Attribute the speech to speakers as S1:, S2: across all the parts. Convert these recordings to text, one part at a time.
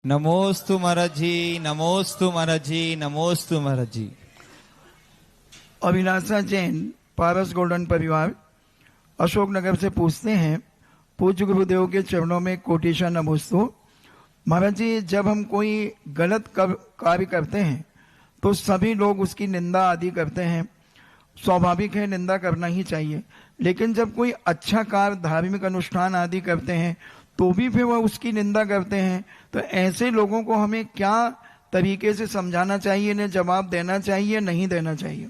S1: नमोस्तु महाराज जी, नमोस्तु महाराज जी, नमोस्तु महाराज जी।
S2: अभिलाषा जैन, पारस गोल्डन परिवार, अशोकनगर से पूछते हैं, पूज्य गुरुदेव के चरणों में कोटिशा नमोस्तु। महाराज जी, जब हम कोई गलत कार्य करते हैं तो सभी लोग उसकी निंदा आदि करते हैं। स्वाभाविक है, निंदा करना ही चाहिए। लेकिन जब कोई अच्छा कार्य, धार्मिक अनुष्ठान आदि करते हैं तो भी फिर वह उसकी निंदा करते हैं। तो ऐसे लोगों को हमें क्या तरीके से समझाना चाहिए, इन्हें जवाब देना चाहिए, नहीं देना चाहिए?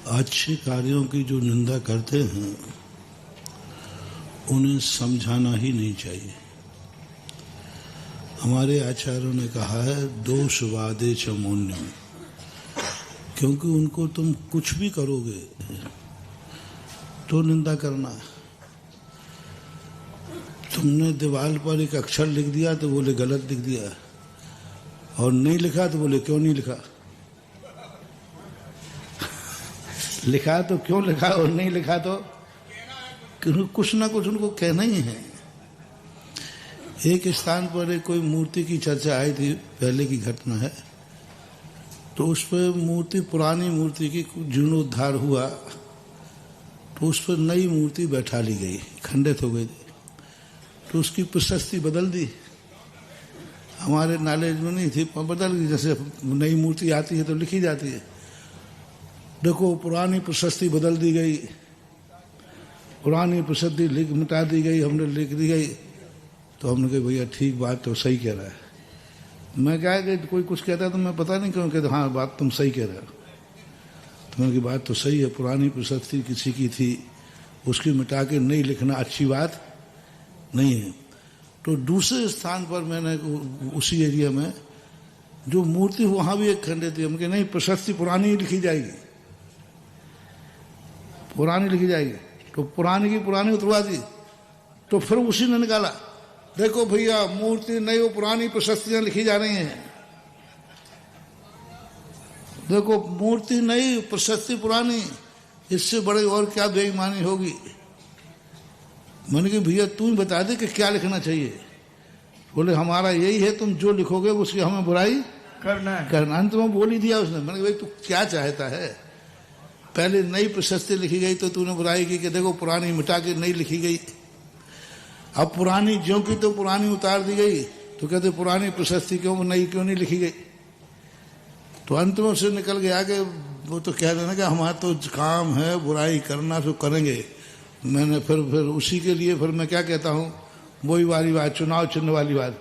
S3: अच्छे कार्यों की जो निंदा करते हैं उन्हें समझाना ही नहीं चाहिए। हमारे आचार्यों ने कहा है दोषवादे च मौन्यम, क्योंकि उनको तुम कुछ भी करोगे तो निंदा करना है। तुमने दीवार पर एक अक्षर लिख दिया तो बोले गलत लिख दिया, और नहीं लिखा तो बोले क्यों नहीं लिखा। लिखा तो क्यों लिखा, और नहीं लिखा तो कुछ ना कुछ उनको कहना ही है। एक स्थान पर एक कोई मूर्ति की चर्चा आई थी, पहले की घटना है। तो उस पर मूर्ति, पुरानी मूर्ति की जीर्णोद्धार हुआ तो उस पर नई मूर्ति बैठा ली गई, खंडित हो गई थी। तो उसकी प्रशस्ति बदल दी। हमारे नॉलेज में नहीं थी, बदल गई। जैसे नई मूर्ति आती है तो लिखी जाती है, देखो पुरानी प्रशस्ति बदल दी गई, पुरानी प्रशस्ति लिख मिटा दी गई, हमने लिख दी गई। तो हमने कहा भैया ठीक, बात तो सही कह रहा है। मैं क्या कि कोई कुछ कहता है तो मैं पता नहीं क्यों कहता, हाँ बात तुम सही कह रहे हो। तो मैंने कहा बात तो सही है, पुरानी प्रशस्ति किसी की थी, उसकी मिटा के नहीं लिखना अच्छी बात नहीं है। तो दूसरे स्थान पर मैंने उसी एरिया में जो मूर्ति, वहां भी एक खंडित थी। हम कहे नहीं, प्रशस्ति पुरानी ही लिखी जाएगी, पुरानी लिखी जाएगी। तो पुरानी की पुरानी उतरवा दी। तो फिर उसी ने निकाला, देखो भैया मूर्ति नई और पुरानी प्रशस्तियां लिखी जा रही हैं। देखो मूर्ति नई, प्रशस्ति पुरानी, इससे बड़े और क्या बेईमानी होगी। मैंने कहा भैया तू ही बता दे कि क्या लिखना चाहिए। बोले हमारा यही है, तुम जो लिखोगे उसकी हमें बुराई
S2: करना है।
S3: करना। अंत में बोल ही दिया उसने। मैंने कहा भाई तू क्या चाहता है, पहले नई प्रशस्ति लिखी गई तो तूने बुराई की कि देखो पुरानी मिटा के नई लिखी गई। अब पुरानी ज्यों की तो पुरानी उतार दी गई, तो कहते पुरानी प्रशस्ति क्यों नई क्यों नहीं लिखी गई। तो अंत में उससे निकल गया कि वो तो कह देना कि हमारा तो काम है बुराई करना, तो करेंगे। मैंने फिर उसी के लिए फिर मैं क्या कहता हूँ, वही वाली बात, चुनाव चिन्ह वाली बात।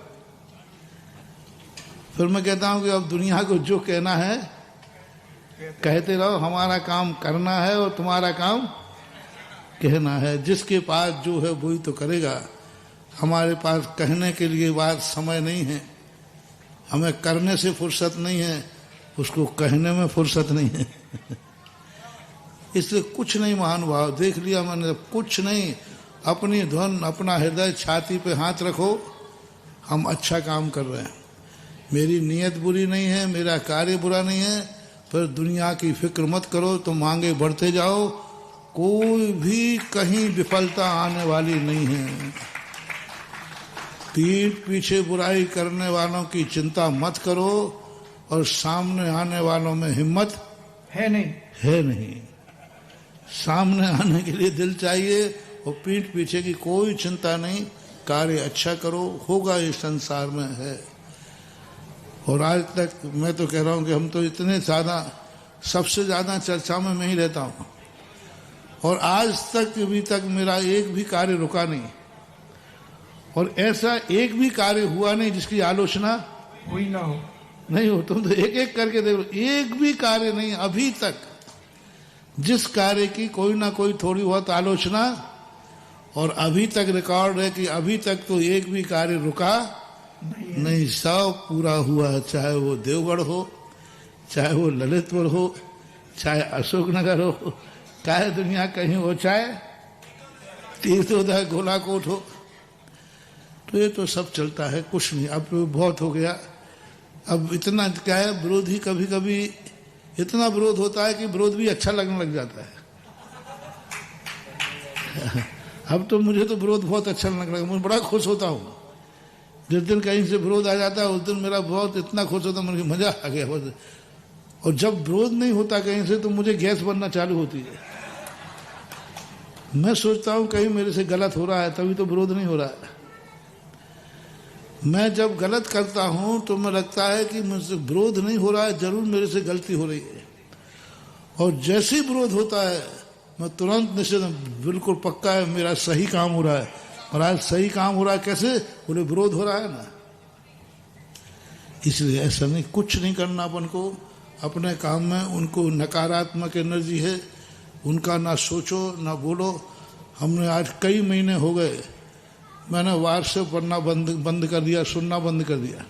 S3: फिर मैं कहता हूँ कि अब दुनिया को जो कहना है कहते रहो, हमारा काम करना है और तुम्हारा काम कहना है। जिसके पास जो है वही तो करेगा। हमारे पास कहने के लिए बात समय नहीं है, हमें करने से फुर्सत नहीं है, उसको कहने में फुर्सत नहीं है। इसलिए कुछ नहीं महानुभाव, देख लिया मैंने, कुछ नहीं। अपनी धुन, अपना हृदय, छाती पे हाथ रखो, हम अच्छा काम कर रहे हैं। मेरी नीयत बुरी नहीं है, मेरा कार्य बुरा नहीं है। फिर दुनिया की फिक्र मत करो, तुम आगे बढ़ते जाओ, कोई भी कहीं विफलता आने वाली नहीं है। पीठ पीछे बुराई करने वालों की चिंता मत करो, और सामने आने वालों में हिम्मत
S2: है
S3: नहीं। सामने आने के लिए दिल चाहिए, और पीठ पीछे की कोई चिंता नहीं। कार्य अच्छा करो, होगा इस संसार में है। और आज तक मैं तो कह रहा हूं कि हम तो इतने ज्यादा, सबसे ज्यादा चर्चा में मैं ही रहता हूं, और आज तक अभी तक मेरा एक भी कार्य रुका नहीं, और ऐसा एक भी कार्य हुआ नहीं जिसकी आलोचना
S2: हुई ना हो।
S3: नहीं हो। तुम तो एक एक करके देखो, एक भी कार्य नहीं अभी तक जिस कार्य की कोई ना कोई थोड़ी बहुत आलोचना, और अभी तक रिकॉर्ड है कि अभी तक तो एक भी कार्य रुका नहीं, सब पूरा हुआ। चाहे वो देवगढ़ हो, चाहे वो ललितपुर हो, चाहे अशोकनगर हो, चाहे दुनिया कहीं हो, चाहे तीर्थोदय गोलाकोट हो। तो ये तो सब चलता है, कुछ नहीं। अब तो बहुत हो गया। अब इतना क्या है, विरोध ही कभी कभी इतना विरोध होता है कि विरोध भी अच्छा लगने लग जाता है। अब तो मुझे तो विरोध बहुत अच्छा लगने लगा, मैं बड़ा खुश होता हूँ जिस दिन कहीं से विरोध आ जाता है उस दिन मेरा बहुत इतना खुश होता, मुझे मजा आ गया बस। और जब विरोध नहीं होता कहीं से तो मुझे गैस बनना चालू होती है। मैं सोचता हूं कहीं मेरे से गलत हो रहा है, तभी तो विरोध नहीं हो रहा है। मैं जब गलत करता हूं तो मैं लगता है कि मुझसे विरोध नहीं हो रहा है, जरूर मेरे से गलती हो रही है। और जैसे ही विरोध होता है मैं तुरंत निश्चित बिल्कुल पक्का है मेरा सही काम हो रहा है। और आज सही काम हो रहा है कैसे? बोले विरोध हो रहा है ना। इसलिए ऐसा नहीं, कुछ नहीं करना अपन को अपने काम में। उनको नकारात्मक एनर्जी है, उनका ना सोचो ना बोलो। हमने आज कई महीने हो गए मैंने व्हाट्सएप पढ़ना बंद कर दिया, सुनना बंद कर दिया।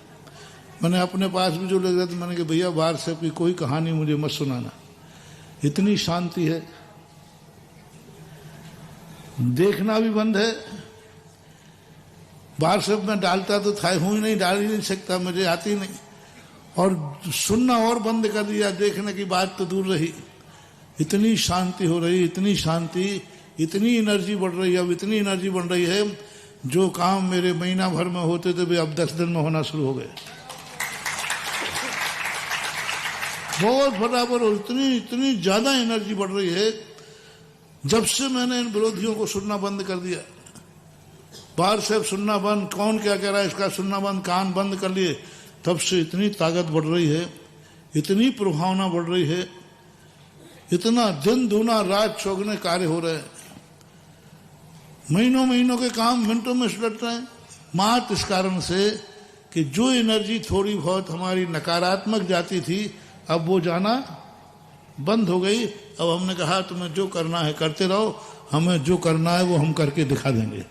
S3: मैंने अपने पास भी जो लग रहा था मैंने कहा भैया व्हाट्सएप की कोई कहानी मुझे मत सुनाना, इतनी शांति है। देखना भी बंद है। व्हाट्सएप में डालता तो था हूं ही नहीं, डाल ही नहीं सकता, मुझे आती नहीं। और सुनना और बंद कर दिया, देखने की बात तो दूर रही। इतनी शांति हो रही, इतनी शांति, इतनी एनर्जी बढ़ रही है। अब इतनी एनर्जी बढ़ रही है, जो काम मेरे महीना भर में होते थे वे अब 10 दिन में होना शुरू हो गए। बहुत फटाफट और इतनी ज्यादा एनर्जी बढ़ रही है। जब से मैंने इन विरोधियों को सुनना बंद कर दिया, व्हाट्सएप सुनना बंद, कौन क्या कह रहा है इसका सुनना बंद, कान बंद कर लिए, तब से इतनी ताकत बढ़ रही है, इतनी प्रभावना बढ़ रही है, इतना दिन दूना रात चौगने कार्य हो रहे हैं। महीनों के काम मिनटों में सुलट रहे हैं, मात्र इस कारण से कि जो एनर्जी थोड़ी बहुत हमारी नकारात्मक जाती थी अब वो जाना बंद हो गई। अब हमने कहा तुम्हें जो करना है करते रहो, हमें जो करना है वो हम करके दिखा देंगे।